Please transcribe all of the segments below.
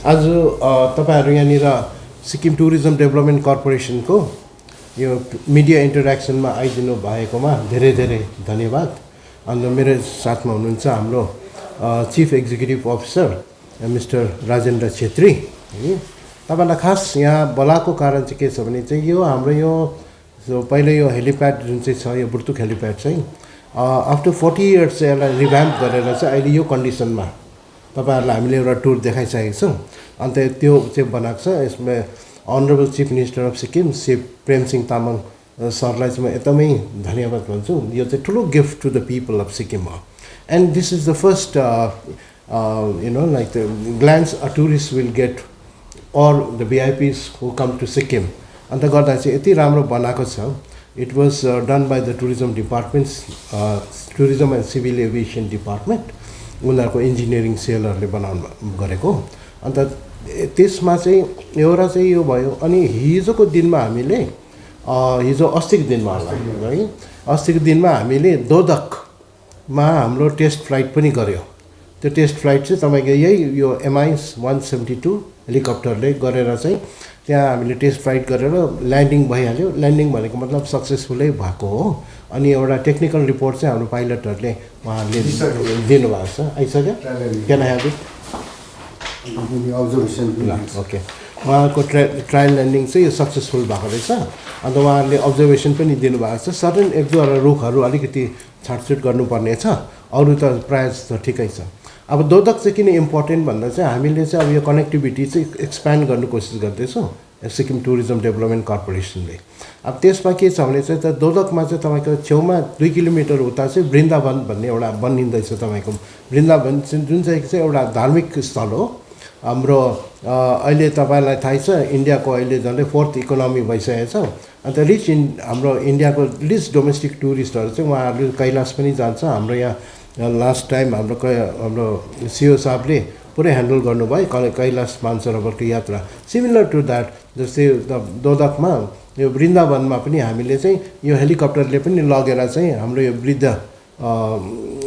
आज तपाईहरु यहाँनिर सिक्किम टुरिज्म डेभलपमेन्ट कर्पोरेसनको यो मिडिया इन्टरेक्सनमा आइदिनु भएकोमा धेरै धेरै धन्यवाद। अनि मेरो साथमा हुनुहुन्छ हाम्रो chief executive officer mister Rajendra Chhetri. तपाईलाई खास यहाँ बोलाएको कारण चाहिँ के छ भने चाहिँ यो हाम्रो यो पहिले यो हेलिप्याड जुन चाहिँ छ यो बुर्तुक हेलिप्याड चाहिँ आफ्टर 40 इयर्स चाहिँ यसलाई रिभ्याम्प गरेर चाहिँ अहिले यो कन्डिसनमा तपाईहरुलाई हामीले एउटा टुर देखाइसकेका छौं। अन्त त्यो चाहिँ बनाएको छ। यसमा honourable chief minister of Sikkim Shri Prem Singh Tamang सरलाई चाहिँ म एकदमै धन्यवाद भन्छु। यो चाहिँ ठुलो gift to the people of Sikkim हो। And this is the first like the glance a tourist will get all the VIPs who come to Sikkim. अन्त गर्दा चाहिँ यति राम्रो बनाएको छ। It was done by the tourism department, tourism and civil aviation department, उनीहरूको engineering सेलहरूले बनाउनु गरेको। अन्त त्यसमा चाहिँ एउटा चाहिँ यो भयो। अनि हिजोको दिनमा हामीले हिजो अस्तिको दिनमा होला है, अस्तिको दिनमा हामीले दोदकमा हाम्रो टेस्ट फ्लाइट पनि गर्यो। त्यो टेस्ट फ्लाइट चाहिँ तपाईँको यही यो MI-172 हेलिकप्टरले गरेर चाहिँ त्यहाँ हामीले टेस्ट फ्लाइट गरेर ल्यान्डिङ भइहाल्यो। ल्यान्डिङ भनेको मतलब सक्सेसफुलै भएको हो। अनि एउटा टेक्निकल रिपोर्ट चाहिँ हाम्रो पाइलटहरूले उहाँहरूले दिनुभएको छ। आइसक्यो? Can I have it? Observation okay. उहाँको ट्रायल ल्यान्डिङ चाहिँ यो सक्सेसफुल भएको रहेछ। अन्त उहाँहरूले अब्जर्भेसन पनि दिनुभएको छ। सर्टेन एक दुईवटा रुखहरू अलिकति छाटछुट गर्नुपर्ने छ, अरू त प्रायः त ठिकै छ। अब दोदक चाहिँ किन इम्पोर्टेन्ट भन्दा चाहिँ हामीले चाहिँ अब यो कनेक्टिभिटी चाहिँ एक्सप्यान्ड गर्नु कोसिस गर्दैछौँ सिक्किम टुरिज्म डेभलपमेन्ट कर्पोरेसनले। अब त्यसमा के छ भने चाहिँ त दोदकमा चाहिँ तपाईँको छेउमा 2 किलोमिटर उता चाहिँ वृन्दावन भन्ने एउटा बनिँदैछ। तपाईँको वृन्दावन जुन चाहिँ एउटा धार्मिक स्थल हो। हाम्रो अहिले तपाईँलाई थाहै छ इन्डियाको अहिले झन्डै 4th इकोनोमी भइसकेको छ। अन्त हाम्रो इन्डियाको लिस्ट डोमेस्टिक टुरिस्टहरू चाहिँ उहाँहरूले कैलाश पनि जान्छ। हाम्रो यहाँ लास्ट टाइम हाम्रो CO साहबले पुरै ह्यान्डल गर्नुभयो कैलाश मानसरोवरको यात्रा। सिमिलर टु द्याट जस्तै दोदकमा यो वृन्दावनमा पनि हामीले चाहिँ यो हेलिकप्टरले पनि लगेर चाहिँ हाम्रो यो वृद्ध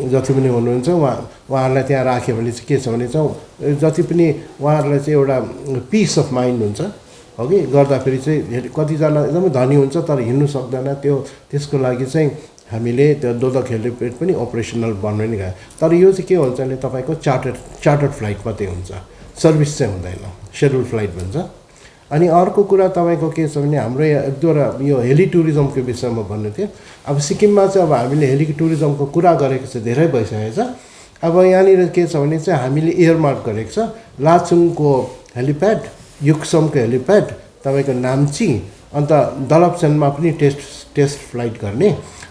जति पनि हुनुहुन्छ उहाँहरूलाई त्यहाँ राख्यो भने चाहिँ के छ भने चाहिँ जति पनि उहाँहरूलाई चाहिँ एउटा पिस अफ माइन्ड हुन्छ हो कि। गर्दाखेरि चाहिँ कतिजना एकदमै धनी हुन्छ तर हिँड्नु सक्दैन, त्यसको लागि चाहिँ हामीले त्यो दोदक हेलिप्याड पनि अपरेसनल बनाउनै गयो। तर यो चाहिँ के हुन्छ भने तपाईँको चार्टर्ड फ्लाइट मात्रै हुन्छ, सर्भिस चाहिँ हुँदैन, सेड्युल फ्लाइट भन्छ। अनि अर्को कुरा तपाईँको के छ भने हाम्रो यहाँ एक दुईवटा यो हेली टुरिज्मको विषयमा भन्नु थियो। अब सिक्किममा चाहिँ अब हामीले हेली टुरिज्मको कुरा गरेको चाहिँ धेरै भइसकेको छ। अब यहाँनिर के छ भने चाहिँ हामीले एयरमार्क गरेको छ लाचुङको हेलिप्याड, युक्समको हेलिप्याड, तपाईँको नाम्ची, अन्त दलपचनमा पनि टेस्ट फ्लाइट गर्ने।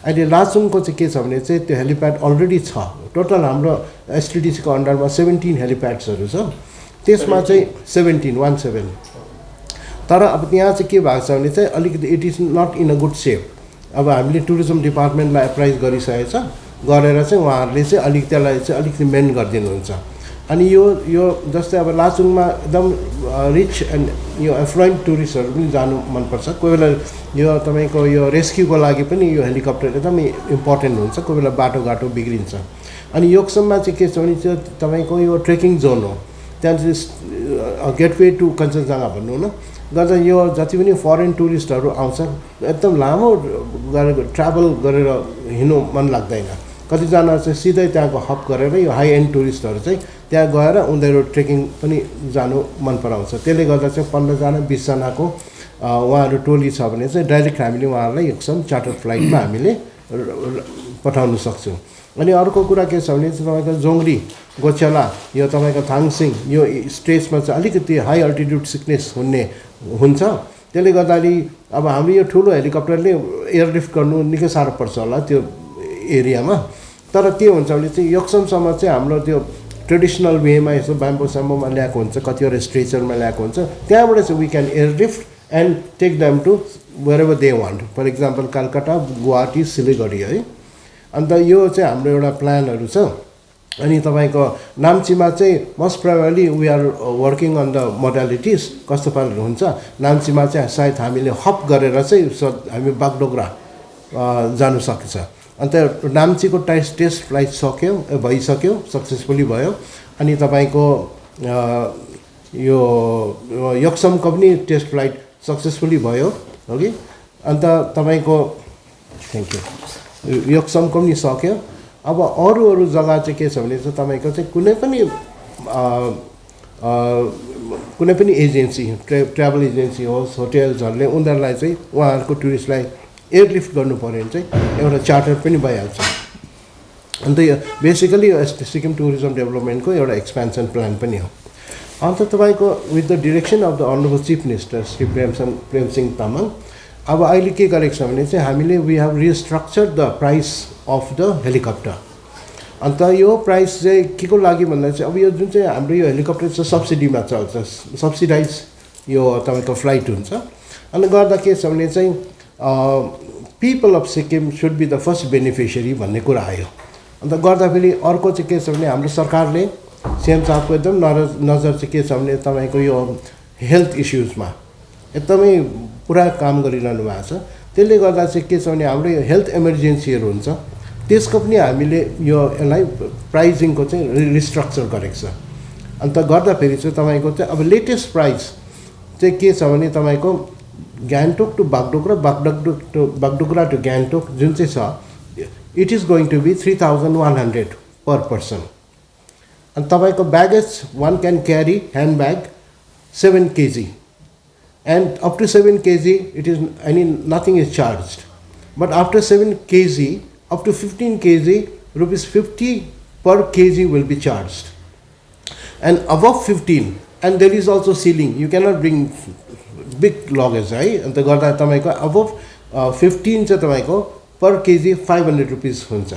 अहिले लाचुङको चाहिँ के छ भने चाहिँ त्यो हेलिप्याड अलरेडी छ। टोटल हाम्रो STDCको अन्डरमा 17 हेलिप्याड्सहरू छ। त्यसमा चाहिँ 17 तर अब त्यहाँ चाहिँ के भएको छ भने चाहिँ अलिकति it is not in a good shape. अब हामीले टुरिज्म डिपार्टमेन्टलाई एप्राइज गरिसकेको छ, गरेर चाहिँ उहाँहरूले चाहिँ अलिक त्यसलाई चाहिँ अलिकति मेन गरिदिनुहुन्छ। अनि यो जस्तै अब लाचुङमा एकदम रिच एन्ड यो एफ्लुएन्ट टुरिस्टहरू पनि जानु मनपर्छ। कोही बेला यो तपाईँको यो रेस्क्युको लागि पनि यो हेलिकप्टर एकदमै इम्पोर्टेन्ट हुन्छ। कोही बेला बाटोघाटो बिग्रिन्छ। अनि योक्सममा चाहिँ के छ भने चाहिँ तपाईँको यो ट्रेकिङ जोन हो। त्यहाँ चाहिँ गेटवे टु कञ्चनजङ्घा भन्नु न गर्दा यो जति पनि फरेन टुरिस्टहरू आउँछ एकदम लामो गरेर ट्राभल गरेर हिँड्नु मन लाग्दैन। कतिजना चाहिँ सिधै त्यहाँको हप गरेर यो हाई एन्ड टुरिस्टहरू चाहिँ त्यहाँ गएर उनीहरू ट्रेकिङ पनि जानु मन पराउँछ। त्यसले गर्दा चाहिँ 15जना 20जनाको उहाँहरू टोली छ भने चाहिँ डाइरेक्ट हामीले उहाँहरूलाई एकदम चार्टर फ्लाइटमा हामीले पठाउन सक्छौँ। अनि अर्को कुरा के छ भने चाहिँ तपाईँको जोङ्ग्री गोचेला यो तपाईँको थाङसिङ यो स्टेजमा चाहिँ अलिकति हाई अल्टिट्युड सिकनेस हुन्छ। त्यसले गर्दाखेरि अब हाम्रो यो ठुलो हेलिकप्टरले एयरलिफ्ट गर्नु निकै साह्रो पर्छ होला त्यो एरियामा। तर के हुन्छ भने चाहिँ योक्समसम्म चाहिँ हाम्रो त्यो ट्रेडिसनल वेमा यसो ब्याम्बो स्याम्बोमा ल्याएको हुन्छ, कतिवटा स्ट्रेचरमा ल्याएको हुन्छ। त्यहाँबाट चाहिँ we can airlift and take them to wherever they want. For example Calcutta, Guwahati, Siliguri है। अन्त यो चाहिँ हाम्रो एउटा प्लानहरू छ। अनि तपाईँको नाम्चीमा चाहिँ most probably we are working on the modalities कस्तो पाराले हुन्छ। नाम्चीमा चाहिँ सायद हामीले हप गरेर चाहिँ हामी बागडोग्रा जानु सक्छ। अन्त नाम्चीको टेस्ट फ्लाइट भइसक्यो, सक्सेसफुली भयो। अनि तपाईँको यो यक्समको पनि टेस्ट फ्लाइट सक्सेसफुली भयो हो कि अन्त तपाईँको थ्याङ्क यू यक्समको पनि सक्यो अब अरू जग्गा चाहिँ के छ भने चाहिँ तपाईँको चाहिँ कुनै पनि एजेन्सी ट्राभल एजेन्सी होस् होटेल्सहरूले उनीहरूलाई चाहिँ उहाँहरूको टुरिस्टलाई एयरलिफ्ट गर्नु पऱ्यो भने चाहिँ एउटा चार्टर पनि भइहाल्छ अन्त यो बेसिकली सिक्किम टुरिज्म डेभलपमेन्टको एउटा एक्सपेन्सन प्लान पनि हो अन्त तपाईँको with the direction of the honourable chief minister Shri Prem Singh Tamang अब अहिले के गरेको छ भने चाहिँ हामीले we have restructured the price of the helicopter and यो प्राइस चाहिँ के को लागि भन्दा चाहिँ अब यो जुन चाहिँ हाम्रो यो हेलिकप्टर चाहिँ सब्सिडीमा चल्छ सब्सिडाइज यो तपाईँको फ्लाइट हुन्छ अनि गर्दा के छ भने चाहिँ people of Sikkim should be the first beneficiary भन्ने कुरा आयो अन्त गर्दाखेरि अर्को चाहिँ के छ भने हाम्रो सरकारले सिएम साहबको एकदम नजर चाहिँ के छ भने तपाईँको यो हेल्थ इस्युजमा एकदमै पुरा काम गरिरहनु भएको छ त्यसले गर्दा चाहिँ के छ भने हाम्रो यो हेल्थ इमर्जेन्सीहरू हुन्छ त्यसको पनि हामीले यो यसलाई प्राइजिङको चाहिँ रिस्ट्रक्चर गरेको छ अन्त गर्दाखेरि चाहिँ तपाईँको चाहिँ अब लेटेस्ट प्राइस चाहिँ के छ भने तपाईँको गान्तोक टु बागडोग्रा बागडोग्रा टु गान्तोक जुन चाहिँ छ it is going to be 3100 per person अनि तपाईँको baggage one can carry hand bag 7 kg and up to 7 kg it is nothing is charged but after 7 kg up to 15 kg rupees 50 per kg will be charged and above 15 and there is also ceiling you cannot bring big luggage है अन्त गर्दा तपाईको above 15 चाहिँ तपाईको per kg 500 rupees हुन्छ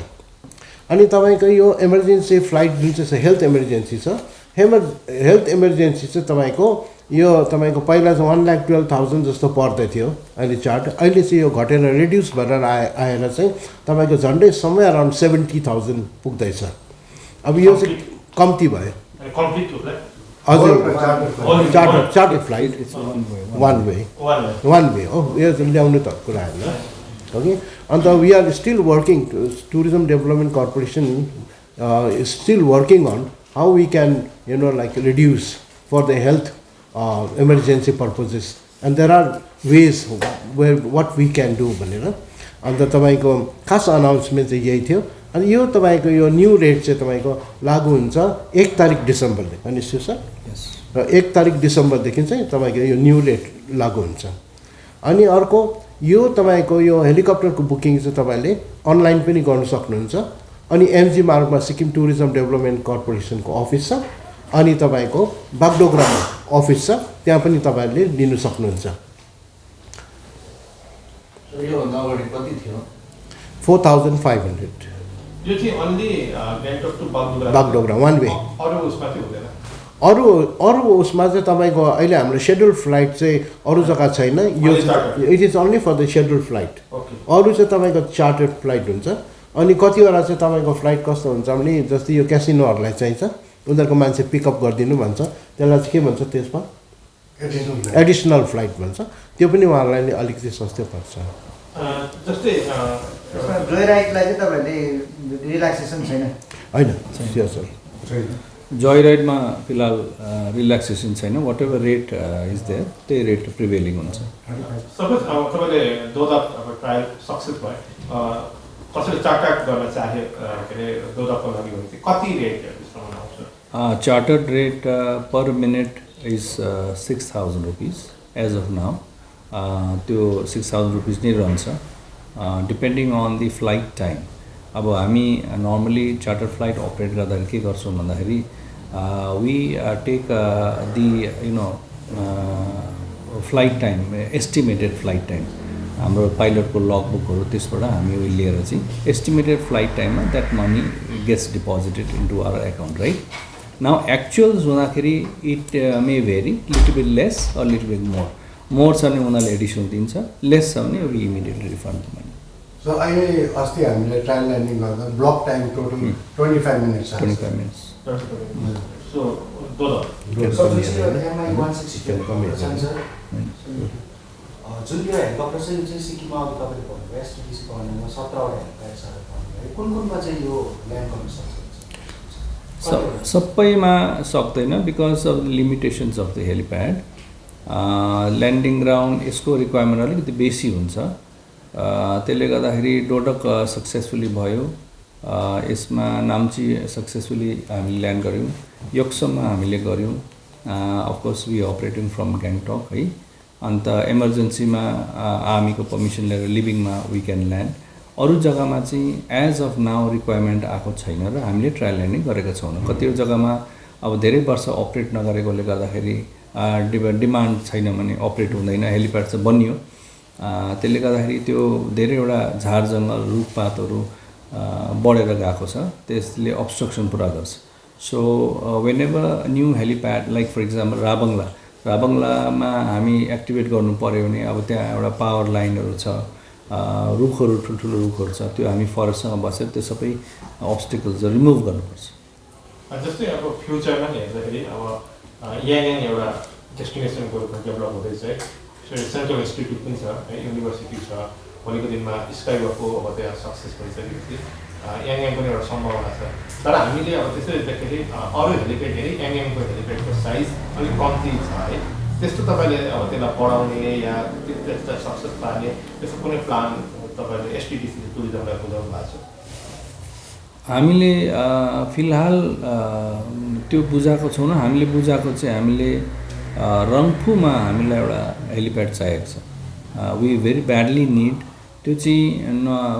अनि तपाईको यो इमर्जेन्सी फ्लाइट जुन चाहिँ छ हेल्थ इमर्जेन्सी छ हेल्थ इमर्जेन्सी चाहिँ तपाईको यो तपाईको पहिला चाहिँ 1,12,000 जस्तो पर्दै थियो अहिले चार्ट अहिले चाहिँ यो घटेर रिड्युस भएर आएर चाहिँ तपाईको झन्डै समय अराउन्ड 70,000 पुग्दैछ अब यो चाहिँ कम्ती भयो हजुर चार्टर फ्लाइट वान वे हो यो ल्याउनु त कुरा होइन okay and we are still working tourism development corporation is still working on how we can like reduce for the health emergency purposes and there are ways where what we can do भनेर अन्त तपाईको खास announcement चाहिँ यही थियो अनि यो तपाईको यो न्यू रेट चाहिँ तपाईको लागू हुन्छ 1 तारिक डिसेम्बरदेखि अनि सर र 1 तारिक डिसेम्बरदेखि चाहिँ तपाईको यो न्यू रेट लागू हुन्छ अनि अर्को यो तपाईको यो हेलिकप्टरको बुकिङ चाहिँ तपाईले अनलाइन पनि गर्न सक्नुहुन्छ अनि एमजी मार्गमा सिक्किम टुरिज्म डेभलपमेन्ट कर्पोरेसनको अफिस छ अनि तपाईको बागडोग्रामा अफिस छ त्यहाँ पनि तपाईहरुले लिन सक्नुहुन्छ यो नगरी कति थियो 4500 यो चाहिँ only Gangtok to Bagdogra one way अरु उसमा चाहिँ हुँदैन अरु उसमा चाहिँ तपाईको अहिले हाम्रो शेड्युल फ्लाइट चाहिँ अरु जग्गा छैन यो it is only for the schedule flight अरु चाहिँ तपाईको चार्टर्ड फ्लाइट हुन्छ अनि कतिवटा चाहिँ तपाईको फ्लाइट कस्तो हुन्छ भने जस्तै यो क्यासिनोहरुलाई चाहिन्छ उनीहरुको मान्छे पिकअप गरिदिनु भन्छ त्यसलाई चाहिँ के भन्छ त्यसमा एडिशनल फ्लाइट भन्छ त्यो पनि उहाँहरुलाई नि अलिकति सस्तो पर्छ जस्तै जोय राइडलाई चाहिँ तपाईहरुले रिल्याक्सेसन छैन हैन सर जोय राइडमा फिलहाल रिल्याक्सेसन छैन whatever rate is there त्यही रेट प्रिभेलिङ हुन्छ सपोज तपाईले दोदक अब ट्रायल सक्सेस भयो कसैले चार्टर गर्न चाहे के रे दोदकको लागि भने चाहिँ कति रेट डिस्काउन्ट आउँछ chartered rate per minute is 6000 rupees as of now त्यो 6000 रुपीस नै रहन्छ depending on the flight time अब हामी नर्मली चार्टर फ्लाइट अपरेट गर्दाखेरि के गर्छौँ भन्दाखेरि we take the flight time estimated flight time हाम्रो पाइलटको लग बुकहरू त्यसबाट हामी लिएर चाहिँ एस्टिमेटेड फ्लाइट टाइममा that money gets deposited into our account right now actuals हुँदाखेरि it may very little bit less or little bit more छ भने उनीहरूले एडिसनल दिन्छ लेस छ भने we immediately refund money so अहिले अस्ति हामीले ट्रायल ल्यान्डिङ गर्दा block time total 25 minutes 25 minutes so Dodak जुन यो हेलिकप्टर चाहिँ सिक्किममा अब तपाईँले भन्नुभयो एसटिडिसीको भन्नुमा 17 वटा हेलिकप्टर छ भन्नुभयो कुन कुनमा चाहिँ यो ल्यान्ड गर्न सक्छ सबैमा सक्दैन because of the limitations of the helipad landing ground यसको रिक्वायरमेन्ट अलिकति बेसी हुन्छ त्यसले गर्दाखेरि डोडक सक्सेसफुली भयो यसमा नाम्ची सक्सेसफुली हामीले ल्यान्ड गऱ्यौँ योक्सममा हामीले गऱ्यौँ अफकोर्स वी अपरेटिङ फ्रम ग्याङटक है अन्त इमर्जेन्सीमा आर्मीको पर्मिसन लिएर लिभिङमा वी क्यान ल्यान्ड अरू जग्गामा चाहिँ एज अफ नाउ रिक्वायरमेन्ट आएको छैन र हामीले ट्रायल ल्यान्डिङ गरेका छौँ कतिवटा जग्गामा अब धेरै वर्ष अपरेट नगरेकोले गर्दाखेरि डिमान्ड छैन भने अपरेट हुँदैन हेलिप्याड चाहिँ बनियो त्यसले गर्दाखेरि त्यो धेरैवटा झार जङ्गल रुखपातहरू बढेर गएको छ त्यसले अब्स्ट्रक्सन पुरा गर्छ so whenever new helipad like for example राबङ्लामा हामी एक्टिभेट गर्नु पऱ्यो भने अब त्यहाँ एउटा पावर लाइनहरू छ रुखहरू ठुल्ठुलो रुखहरू छ त्यो हामी फरेस्टसँग बसेर त्यो सबै अब्स्टिकल्सहरू रिमुभ गर्नुपर्छ जस्तै अब फ्युचरमा नि हेर्दाखेरि अब याङ एउटा डेस्टिनेसनको रूपमा डेभलप हुँदैछ है सेन्ट्रल इन्स्टिट्युट पनि छ है युनिभर्सिटी छ भोलिको दिनमा स्काइवकको अब त्यहाँ सक्सेस भइसकेपछि याङ पनि एउटा सम्भावना छ तर हामीले अब त्यसरी हेर्दाखेरि अरू हेलिप्याड हेरी याङको हेलिप्याडको साइज अलिक कम्ती छ है त्यस्तो तपाईँले अब त्यसलाई बढाउने या त्यसलाई सक्सेस पार्ने त्यस्तो कुनै प्लान तपाईँले एसटिडिसी टुरिज्मलाई बुझाउनु भएको छ हामीले फिलहाल त्यो बुझाएको छैनौँ हामीले बुझाएको चाहिँ हामीले रङ्फूमा हामीलाई एउटा हेलिप्याड चाहिएको छ वी भेरी ब्याडली निड त्यो चाहिँ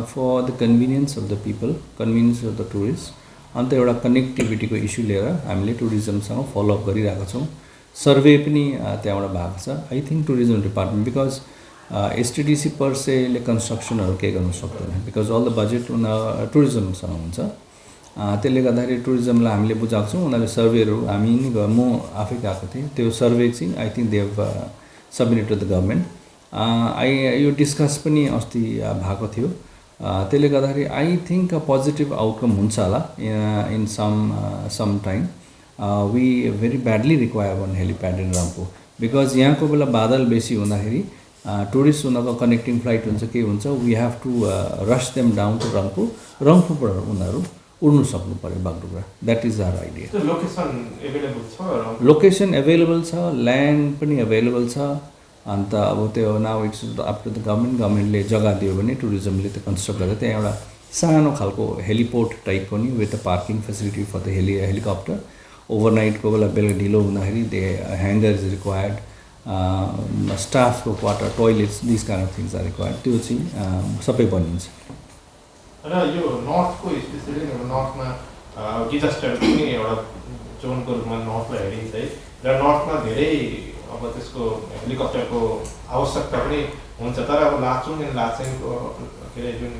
for the convenience of the people convenience of the tourist and एउटा कनेक्टिभिटीको इस्यु लिएर हामीले टुरिज्मसँग फलोअप गरिरहेको छौँ सर्वे पनि त्यहाँबाट भएको छ I think tourism department because STDC per सेले कन्स्ट्रक्सनहरू केही गर्नु सक्दैन बिकज अल द बजेट टुरिज्मसँग हुन्छ त्यसले गर्दाखेरि टुरिज्मलाई हामीले बुझाएको छौँ उनीहरूले सर्वेहरू हामी नै म आफै गएको थिएँ त्यो सर्वे चाहिँ I think they have submitted to the government यो डिस्कस पनि अस्ति भएको थियो त्यसले गर्दाखेरि I think a positive outcome हुन्छ होला in some time we very badly require one helipad in Rumphu because यहाँको बेला बादल बेसी हुँदाखेरि टुरिस्ट उनीहरूको कनेक्टिङ फ्लाइट हुन्छ के हुन्छ we have to rush them down to रम्फूबाट उनीहरू उड्नु सक्नु पऱ्यो Bagdogra that is our idea location available छ ल्यान्ड पनि एभाइलेबल छ अन्त अब त्यो now it's up to the गभर्मेन्टले जग्गा दियो भने टुरिज्मले त्यो कन्स्ट्रक्ट गरेर त्यहाँ एउटा सानो खालको हेलिपोर्ट टाइपको नि with the parking facility for the helicopter ओभरनाइटको बेला बेलुका ढिलो हुँदाखेरि दे ह्याङ्गर इज रिक्वायर्ड स्टाफको quarter toilets this kind of things are required त्यो चाहिँ सबै बनिन्छ र यो नर्थको स्पेसली नर्थमा डिजास्टर पनि एउटा जोनको रूपमा नर्थलाई हेरिन्छ है र नर्थमा धेरै अब त्यसको हेलिकप्टरको आवश्यकता पनि हुन्छ तर अब लाचुङ एन्ड लाचेङको के अरे जुन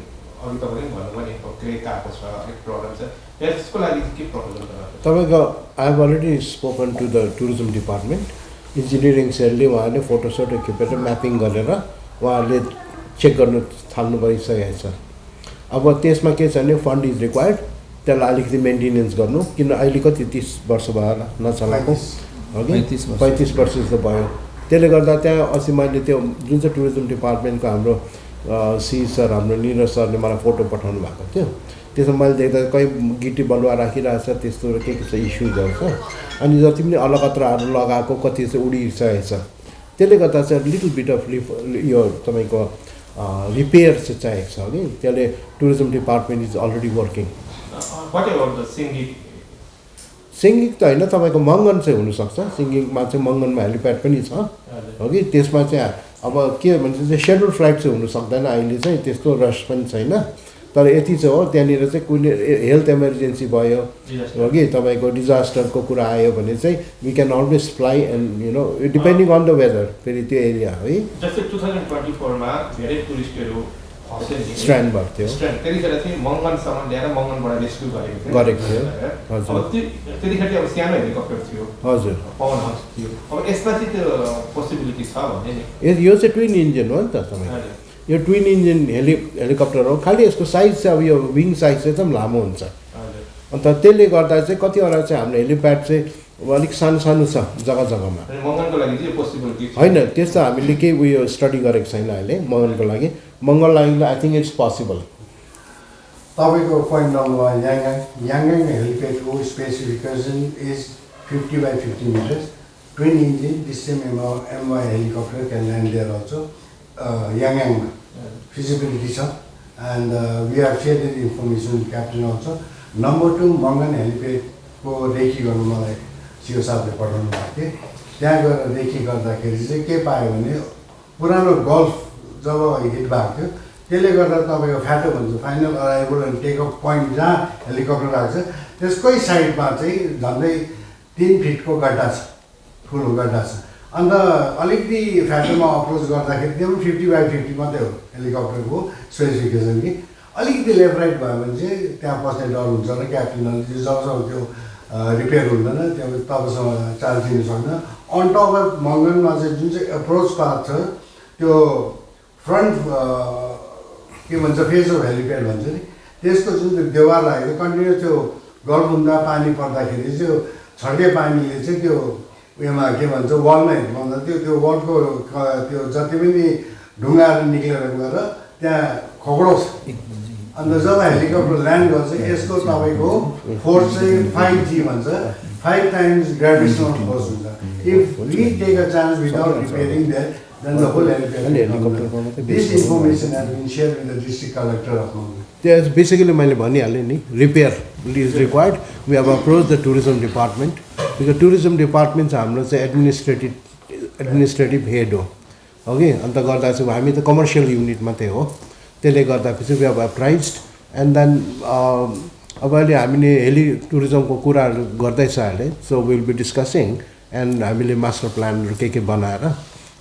अघि तपाईँले पनि भन्नुभयो नि क्रेक आएको छ अलिक प्रब्लम छ त्यसको लागि के प्रपोजल गर्नुहुन्छ तपाईँको I have already spoken to the tourism department engineering सेलले उहाँहरूले फोटोसोटो खिचेर म्यापिङ गरेर उहाँहरूले चेक गर्नु थाल्नु परिसकेको छ अब त्यसमा के छ भने फन्ड इज रिक्वायर्ड त्यसलाई अलिकति मेन्टेनेन्स गर्नु किन अहिले कति 30 वर्ष भयो होला नचलाएको अघि 35 वर्ष जस्तो भयो त्यसले गर्दा त्यहाँ अस्ति मैले त्यो जुन चाहिँ टुरिज्म डिपार्टमेन्टको हाम्रो सी सर हाम्रो निरज सरले मलाई फोटो पठाउनु भएको थियो त्यसमा मैले देख्दा कहीँ गिटी बलुवा राखिरहेको छ त्यस्तो के छ इस्युजहरू छ अनि जति पनि अलकत्राहरू लगाएको कति चाहिँ उडिसकेको छ त्यसले गर्दा चाहिँ लिटल बिट अफ यो तपाईँको रिपेयर चाहिँ चाहिएको छ कि त्यसले tourism department is already working singing त होइन तपाईँको मङ्गन चाहिँ हुनसक्छ सिङ्गिङमा चाहिँ मङ्गनमा हेलिप्याड पनि छ हो कि त्यसमा चाहिँ अब के भन्छ चाहिँ सेड्युल फ्लाइट चाहिँ हुनु सक्दैन अहिले चाहिँ त्यस्तो रस पनि छैन तर यति चाहिँ हो त्यहाँनिर चाहिँ कुनै हेल्थ इमर्जेन्सी भयो हो कि तपाईँको डिजास्टरको कुरा आयो भने चाहिँ we can always fly and you know depending on the weather फेरि त्यो एरिया है जस्तै 2024मा धेरै टुरिस्टहरू स्ट्यान्ड भएको थियो त्यतिखेर चाहिँ मङ्गनसम्म ल्याएर मङ्गनबाट रेस्क्यु गरेको थियो हजुर त्यतिखेर अब सानो हेलिकप्टर थियो हजुर पवन हंस थियो अब यसमा चाहिँ त्यो पोसिबिलिटी छ भने नि यो चाहिँ ट्विन इन्जिन हो नि त तपाईँ यो ट्विन इन्जिन हेलिकप्टर हो खालि यसको साइज चाहिँ अब यो विङ साइज चाहिँ एकदम लामो हुन्छ अन्त त्यसले गर्दा चाहिँ कतिवटा चाहिँ हाम्रो हेलिप्याड चाहिँ अलिक सानो सानो छ जग्गा जग्गामा मङ्गनको लागि चाहिँ पोसिबिलिटी होइन त्यस्तो हामीले केही उयो स्टडी गरेको छैन अहिले मङ्गनको लागि मङ्गल लागि आई थिङ्क इट्स पोसिबल तपाईँको पोइन्ट नम्बर 1 याङगाङ हेलिप्याडको specification is 50/50 meters, twin engine, this same MY helicopter can land there also. Yangang feasibility छ, and we have shared the information with captain also. Number 2, Mangan helipad को recce गर्नु मलाई CO साहबले पठाउनु भएको थियो। त्यहाँ गएर रेकी गर्दाखेरि चाहिँ के पायो भने पुरानो गल्फ जब हिट भएको थियो त्यसले गर्दा तपाईँको फ्याटो भन्छ final arrival and take off point जहाँ हेलिकप्टर राख्छ त्यसकै साइडमा चाहिँ झन्डै 3 फिटको गड्डा छ, ठुलो गड्डा छ। अन्त अलिकति फ्याटोमा अप्रोच गर्दाखेरि त्यो पनि 50/50 मात्रै हो हेलिकप्टरको स्पेसिफिकेसन कि अलिकति लेफ्ट राइट भयो भने चाहिँ त्यहाँ पस्ने डर हुन्छ र क्याप्टनले जबसम्म त्यो रिपेयर हुँदैन त्यो तबसम्म चार्ज दिनु सक्दैन। अन टप अफ मङ्गनमा चाहिँ जुन चाहिँ एप्रोच पाथ छ त्यो फ्रन्ट के भन्छ फेस अफ हेलिप्याड भन्छ नि त्यसको जुन चाहिँ देवार लागेको कन्टिन्युस त्यो गल्फ हुँदा पानी पर्दाखेरि चाहिँ छड्के पानीले चाहिँ त्यो उयोमा के भन्छ वालमै भन्दा त्यो वालको त्यो जति पनि ढुङ्गाहरू निक्लेर गएर त्यहाँ खगडो छ। अन्त जब हेलिकप्टर ल्यान्ड गर्छ यसको तपाईँको फोर्स चाहिँ 5G भन्छ, 5 times gravitational force हुन्छ। If we take a chance without repairing that then the whole helicopter. This information has been shared with the district collector of Mangan. Yes, basically मैले भनिहालेँ नि repair is required. We have approached the tourism department because tourism department चाहिँ हाम्रो चाहिँ administrative head हो, okay? अन्त गर्दा चाहिँ हामी त commercial unit मात्रै हो, त्यसले गर्दाखेरि we have apprised and then अब अहिले हामीले हेली टुरिज्मको कुराहरू गर्दैछ अहिले, so we will be discussing and हामीले master plan के बनाएर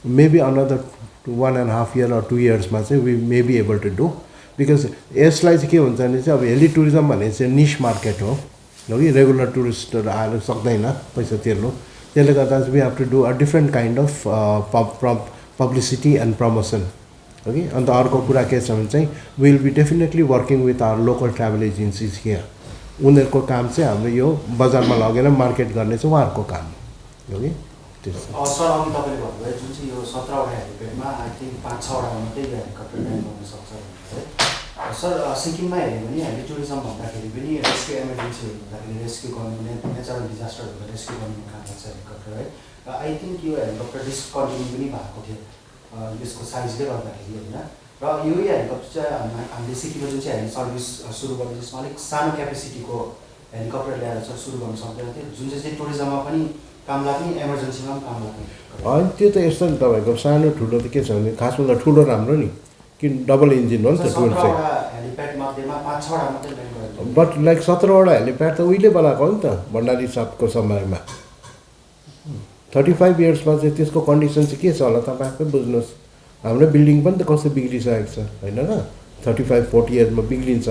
maybe another 1.5 year or 2 years मा चाहिँ we may be able to do because यसलाई चाहिँ के हुन्छ भने चाहिँ अब हेली टुरिज्म भन्ने चाहिँ निश मार्केट हो कि रेगुलर टुरिस्टहरू आएर सक्दैन पैसा तिर्नु, त्यसले गर्दा चाहिँ we have to do a different kind of publicity and promotion, okay? अन्त अर्को कुरा के छ भने चाहिँ we will be definitely working with our local travel agencies here. उनीहरूको काम चाहिँ हाम्रो यो बजारमा लगेर मार्केट गर्ने चाहिँ उहाँहरूको काम हो, okay? सर अघि तपाईँले भन्नुभयो जुन चाहिँ यो 17वटा हेलिप्याडमा आई थिङ्क 5-6वटा मात्रै हेलिकप्टर ल्यान्ड गर्न सक्छ है सर। सिक्किममा हेऱ्यो भने हेली टुरिज्म भन्दाखेरि पनि रेस्क्यु इमर्जेन्सीहरू हुँदाखेरि रेस्क्यु गर्नु नेचरल डिजास्टरहरूको रेस्क्यु गर्नु काम गर्छ हेलिकप्टर है। आई थिङ्क यो हेलिकप्टर डिस्कन्टिन्यू पनि भएको थियो यसको साइजले गर्दाखेरि होइन, र यही हेलिकप्टर चाहिँ हामीले सिक्किममा जुन चाहिँ हेली सर्भिस सुरु गर्ने जसमा अलिक सानो क्यापेसिटीको हेलिकप्टर ल्याएर चाहिँ सुरु गर्न सक्दैन थियो जुन चाहिँ टुरिज्ममा पनि काम लाग्ने इमर्जेन्सीमा पनि काम लाग्ने होइन। त्यो त यस्तो नि तपाईँको सानो ठुलो त के छ भने खासमा त ठुलो राम्रो नि कि डबल इन्जिन हो नि त टुल चाहिँ, बट लाइक 17वटा हेलिप्याड त उहिले बनाएको हो नि त भण्डारी साहबको समयमा। 35 इयर्समा चाहिँ त्यसको कन्डिसन चाहिँ के छ होला तपाईँ आफै बुझ्नुहोस्। हाम्रो बिल्डिङ पनि त कस्तो बिग्रिसकेको छ होइन र 35-40 इयर्समा बिग्रिन्छ।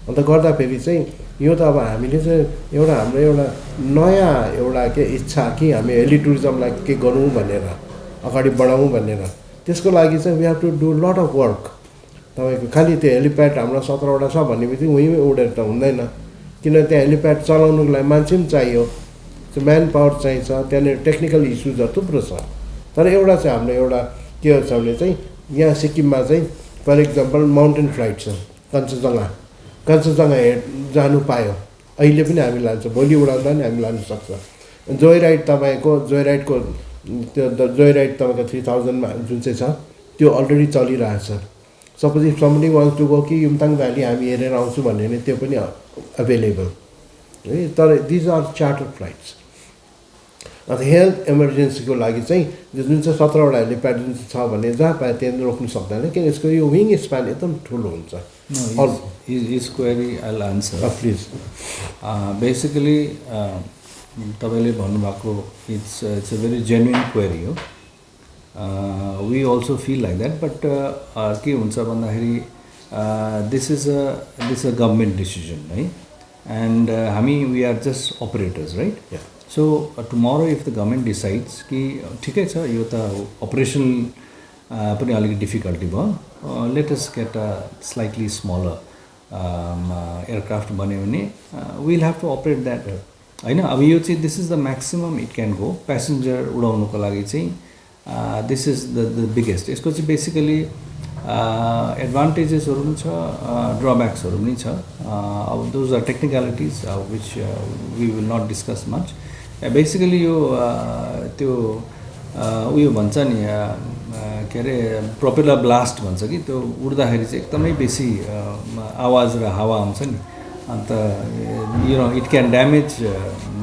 अन्त गर्दाखेरि चाहिँ यो त अब हामीले चाहिँ एउटा हाम्रो एउटा नयाँ एउटा के इच्छा कि हामी हेली टुरिज्मलाई के गरौँ भनेर अगाडि बढाउँ भनेर, त्यसको लागि चाहिँ we have to do lot of work. तपाईँको खालि त्यो हेलिप्याड हाम्रो 17वटा छ भन्ने बित्तिकै उहीँ उडेर त हुँदैन, किन त्यहाँ हेलिप्याड चलाउनुको लागि मान्छे पनि चाहियो, त्यो म्यान पावर चाहिन्छ, त्यहाँनिर टेक्निकल इस्युजहरू थुप्रो छ। तर एउटा चाहिँ हाम्रो एउटा के छ भने चाहिँ यहाँ सिक्किममा चाहिँ फर इक्जाम्पल माउन्टेन फ्लाइट छ कञ्चनजङ्घा जानु पायो अहिले पनि हामी लान्छ, भोलि उडाउँदा पनि हामी लानु सक्छ। जोय राइड तपाईँको जोय राइडको त्यो जोय राइड तपाईँको 3000मा जुन चाहिँ छ त्यो अलरेडी चलिरहेछ। Suppose if somebody wants to go कि युमथाङ भ्याली हामी हेरेर आउँछु भन्यो भने त्यो पनि अभाइलेबल है। तर दिज आर चार्टर फ्लाइट्स। अन्त हेल्थ इमर्जेन्सीको लागि चाहिँ जुन चाहिँ 17वटा हेलिप्याड जुन चाहिँ छ भने जहाँ पायो त्यहाँ रोक्नु सक्दैन, किन यसको यो विङ स्प्यान एकदम ठुलो हुन्छ। His query I'll answer. Please. Basically, तपाईँले भन्नुभएको it's a very genuine query हो। We also feel like that, but के हुन्छ भन्दाखेरि this is a government decision है, and हामी we are just operators, right? Yeah. So tomorrow if the government decides कि ठिकै छ यो त operational पनि अलिकति डिफिकल्टी भयो, let us get a slightly smaller aircraft बन्यो भने will have to operate that होइन। अब यो चाहिँ this is the maximum it can go passenger उडाउनुको लागि चाहिँ दिस इज द बिगेस्ट। यसको चाहिँ बेसिकली एडभान्टेजेसहरू पनि छ, ड्रब्याक्सहरू पनि छ. अब those are technicalities which we will not discuss much. Basically यो त्यो उयो भन्छ नि के अरे प्रोपेलर ब्लास्ट भन्छ कि, त्यो उड्दाखेरि चाहिँ एकदमै बेसी आवाज र हावा आउँछ नि, अन्त you know it can damage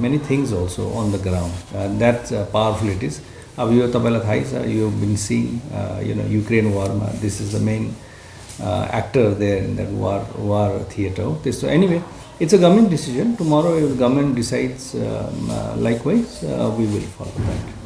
many things also on the ground. That's powerful it is. अब यो तपाईँलाई थाहै छ, यो been seeing you know Ukraine वारमा this is the main actor there in that war theatre हो त्यस्तो. Anyway it's a government decision. Tomorrow if the government decides likewise, we will follow that.